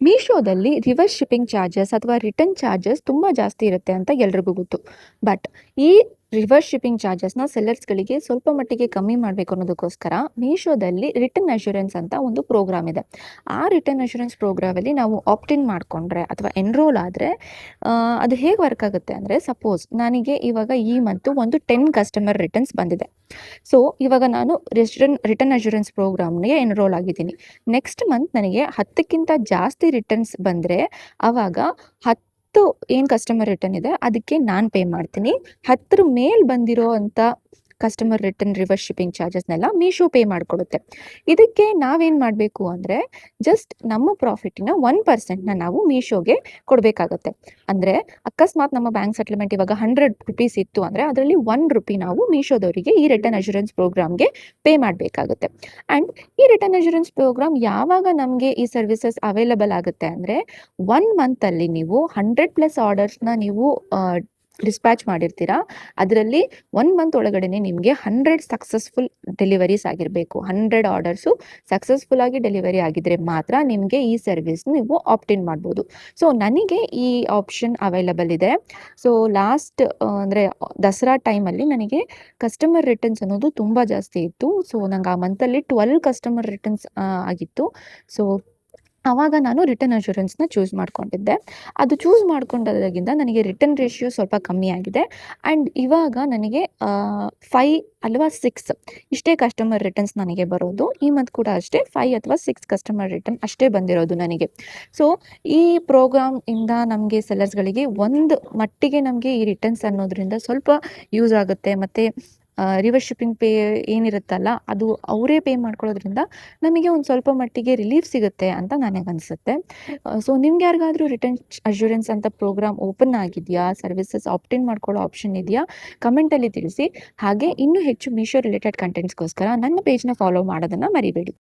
ಮೀಶೋದಲ್ಲಿ reverse shipping charges ಅಥವಾ return charges ತುಂಬ ಜಾಸ್ತಿ ಇರುತ್ತೆ ಅಂತ ಎಲ್ರಿಗೂ ಗೊತ್ತು. ಬಟ್ ಈ ರಿವರ್ಸ್ ಶಿಪ್ಪಿಂಗ್ ಚಾರ್ಜಸ್ನ ಸೆಲ್ಲರ್ಸ್ಗಳಿಗೆ ಸ್ವಲ್ಪ ಮಟ್ಟಿಗೆ ಕಮ್ಮಿ ಮಾಡಬೇಕು ಅನ್ನೋದಕ್ಕೋಸ್ಕರ ಮೀಶೋದಲ್ಲಿ ರಿಟರ್ನ್ ಅಶ್ಯೂರೆನ್ಸ್ ಅಂತ ಒಂದು ಪ್ರೋಗ್ರಾಮ್ ಇದೆ. ಆ ರಿಟರ್ನ್ ಅಶ್ಯೂರೆನ್ಸ್ ಪ್ರೋಗ್ರಾಮಲ್ಲಿ ನಾವು ಆಪ್ಟಿನ್ ಮಾಡಿಕೊಂಡ್ರೆ ಅಥವಾ ಎನ್ರೋಲ್ ಆದರೆ ಅದು ಹೇಗೆ ವರ್ಕ್ ಆಗುತ್ತೆ ಅಂದರೆ, ಸಪೋಸ್ ನನಗೆ ಇವಾಗ ಈ ಮಂತು ಒಂದು 10 ಕಸ್ಟಮರ್ ರಿಟರ್ನ್ಸ್ ಬಂದಿದೆ. ಸೊ ಇವಾಗ ನಾನು ರಿಟರ್ನ್ ಅಶ್ಯೂರೆನ್ಸ್ ಪ್ರೋಗ್ರಾಮ್ಗೆ ಎನ್ರೋಲ್ ಆಗಿದ್ದೀನಿ. ನೆಕ್ಸ್ಟ್ ಮಂತ್ ನನಗೆ 10ಕ್ಕಿಂತ ಜಾಸ್ತಿ ರಿಟರ್ನ್ಸ್ ಬಂದರೆ ಆವಾಗ 10 ಏನು ಕಸ್ಟಮರ್ ರಿಟರ್ನ್ ಇದೆ ಅದಕ್ಕೆ ನಾನು ಪೇ ಮಾಡ್ತೀನಿ. 10 ಮೇಲೆ ಬಂದಿರೋ ಅಂಥ ಕಸ್ಟಮರ್ ರಿಟರ್ನ್ ರಿವರ್ಸ್ ಶಿಪ್ಪಿಂಗ್ ಚಾರ್ಜಸ್ನೆಲ್ಲ ಮೀಶೋ ಪೇ ಮಾಡಿಕೊಡುತ್ತೆ. ಇದಕ್ಕೆ ನಾವೇನು ಮಾಡಬೇಕು ಅಂದರೆ, ಜಸ್ಟ್ ನಮ್ಮ ಪ್ರಾಫಿಟಿನ 1%ನ ನಾವು ಮೀಶೋಗೆ ಕೊಡಬೇಕಾಗತ್ತೆ. ಅಂದರೆ ಅಕಸ್ಮಾತ್ ನಮ್ಮ ಬ್ಯಾಂಕ್ ಸೆಟಲ್ಮೆಂಟ್ ಇವಾಗ 100 ರುಪೀಸ್ ಇತ್ತು ಅಂದರೆ ಅದರಲ್ಲಿ 1 ರೂಪಿ ನಾವು ಮೀಶೋದವರಿಗೆ ಈ ರಿಟರ್ನ್ ಅಶ್ಯೂರೆನ್ಸ್ ಪ್ರೋಗ್ರಾಮ್ಗೆ ಪೇ ಮಾಡಬೇಕಾಗುತ್ತೆ. ಆ್ಯಂಡ್ ಈ ರಿಟರ್ನ್ ಅಶ್ಯೂರೆನ್ಸ್ ಪ್ರೋಗ್ರಾಮ್ ಯಾವಾಗ ನಮಗೆ ಈ ಸರ್ವಿಸಸ್ ಅವೈಲಬಲ್ ಆಗುತ್ತೆ ಅಂದರೆ, 1 ಮಂತಲ್ಲಿ ನೀವು 100+ ಆರ್ಡರ್ಸ್ನ ನೀವು ಡಿಸ್ಪ್ಯಾಚ್ ಮಾಡಿರ್ತೀರಾ. ಅದರಲ್ಲಿ 1 ಮಂತ್ ಒಳಗಡೆನೆ ನಿಮಗೆ 100 ಸಕ್ಸಸ್ಫುಲ್ ಡೆಲಿವರೀಸ್ ಆಗಿರಬೇಕು. 100 ಆರ್ಡರ್ಸು ಸಕ್ಸಸ್ಫುಲ್ ಆಗಿ ಡೆಲಿವರಿ ಆಗಿದ್ರೆ ಮಾತ್ರ ನಿಮಗೆ ಈ ಸರ್ವಿಸ್ ನೀವು ಆಪ್ಟಿನ್ ಮಾಡ್ಬೋದು. ಸೊ ನನಗೆ ಈ ಆಪ್ಷನ್ ಅವೈಲಬಲ್ ಇದೆ. ಸೊ ಲಾಸ್ಟ್ ಅಂದರೆ ದಸರಾ ಟೈಮಲ್ಲಿ ನನಗೆ ಕಸ್ಟಮರ್ ರಿಟರ್ನ್ಸ್ ಅನ್ನೋದು ತುಂಬ ಜಾಸ್ತಿ ಇತ್ತು. ಸೊ ನಂಗೆ ಆ ಮಂತಲ್ಲಿ 12 ಕಸ್ಟಮರ್ ರಿಟರ್ನ್ಸ್ ಆಗಿತ್ತು. ಸೊ ಆವಾಗ ನಾನು ರಿಟರ್ನ್ ಅಶ್ಯೂರೆನ್ಸ್ನ ಚೂಸ್ ಮಾಡ್ಕೊಂಡಿದ್ದೆ. ಅದು ಚೂಸ್ ಮಾಡ್ಕೊಂಡಾಗಿಂದ ನನಗೆ ರಿಟರ್ನ್ ರೇಷಿಯೋ ಸ್ವಲ್ಪ ಕಮ್ಮಿ ಆಗಿದೆ. ಆ್ಯಂಡ್ ಇವಾಗ ನನಗೆ 5 ಅಥವಾ 6 ಇಷ್ಟೇ ಕಸ್ಟಮರ್ ರಿಟರ್ನ್ಸ್ ನನಗೆ ಬರೋದು. ಈ ಮಂತ್ ಕೂಡ ಅಷ್ಟೇ 5 ಅಥವಾ 6 ಕಸ್ಟಮರ್ ರಿಟರ್ನ್ ಅಷ್ಟೇ ಬಂದಿರೋದು ನನಗೆ. ಸೊ ಈ ಪ್ರೋಗ್ರಾಮ್ ಇಂದ ನಮಗೆ ಸೆಲ್ಲರ್ಸ್ಗಳಿಗೆ ಒಂದು ಮಟ್ಟಿಗೆ ನಮಗೆ ಈ ರಿಟರ್ನ್ಸ್ ಅನ್ನೋದ್ರಿಂದ ಸ್ವಲ್ಪ ಯೂಸ್ ಆಗುತ್ತೆ. ಮತ್ತು ರಿವರ್ಸ್ ಶಿಪ್ಪಿಂಗ್ ಪೇ ಏನಿರುತ್ತಲ್ಲ ಅದು ಅವರೇ ಪೇ ಮಾಡ್ಕೊಳ್ಳೋದ್ರಿಂದ ನಮಗೆ ಒಂದು ಸ್ವಲ್ಪ ಮಟ್ಟಿಗೆ ರಿಲೀಫ್ ಸಿಗುತ್ತೆ ಅಂತ ನನಗನ್ಸುತ್ತೆ. ಸೊ ನಿಮ್ಗೆ ಯಾರಿಗಾದರೂ ರಿಟರ್ನ್ ಅಶ್ಯೂರೆನ್ಸ್ ಅಂತ ಪ್ರೋಗ್ರಾಮ್ ಓಪನ್ ಆಗಿದೆಯಾ, ಸರ್ವಿಸಸ್ ಆಪ್ಟಿನ್ ಮಾಡ್ಕೊಳ್ಳೋ ಆಪ್ಷನ್ ಇದೆಯಾ, ಕಮೆಂಟಲ್ಲಿ ತಿಳಿಸಿ. ಹಾಗೆ ಇನ್ನೂ ಹೆಚ್ಚು ಮೀಶೋ ರಿಲೇಟೆಡ್ ಕಂಟೆಂಟ್ಸ್ಗೋಸ್ಕರ ನನ್ನ ಪೇಜ್ನ ಫಾಲೋ ಮಾಡೋದನ್ನು ಮರಿಬೇಡಿ.